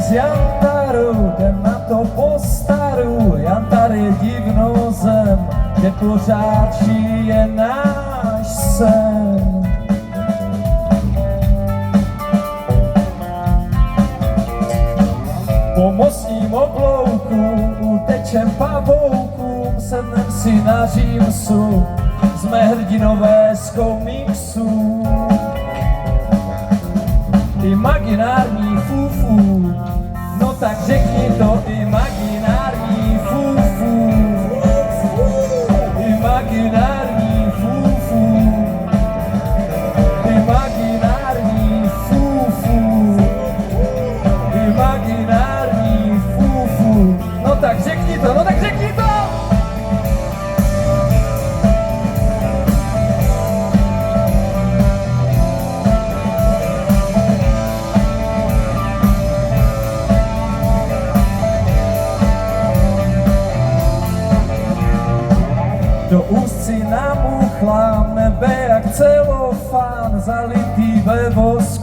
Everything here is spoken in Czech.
z Jantaru, jdem na to po staru. Jantar je divnou zem, kde pořád žije náš sen. Po mostním oblouku utečem pavoukům, sednem si na římsu, jsme hrdinové z komiksů. Imaginární fufu, no tak řekni to, imaginární fufu. Imaginární fufu. Imaginární fufu. Imaginární fufu. No tak řekni to, no tak řekni to! Do úst si namuchlám nebe jak celofán, zalitý ve vosku.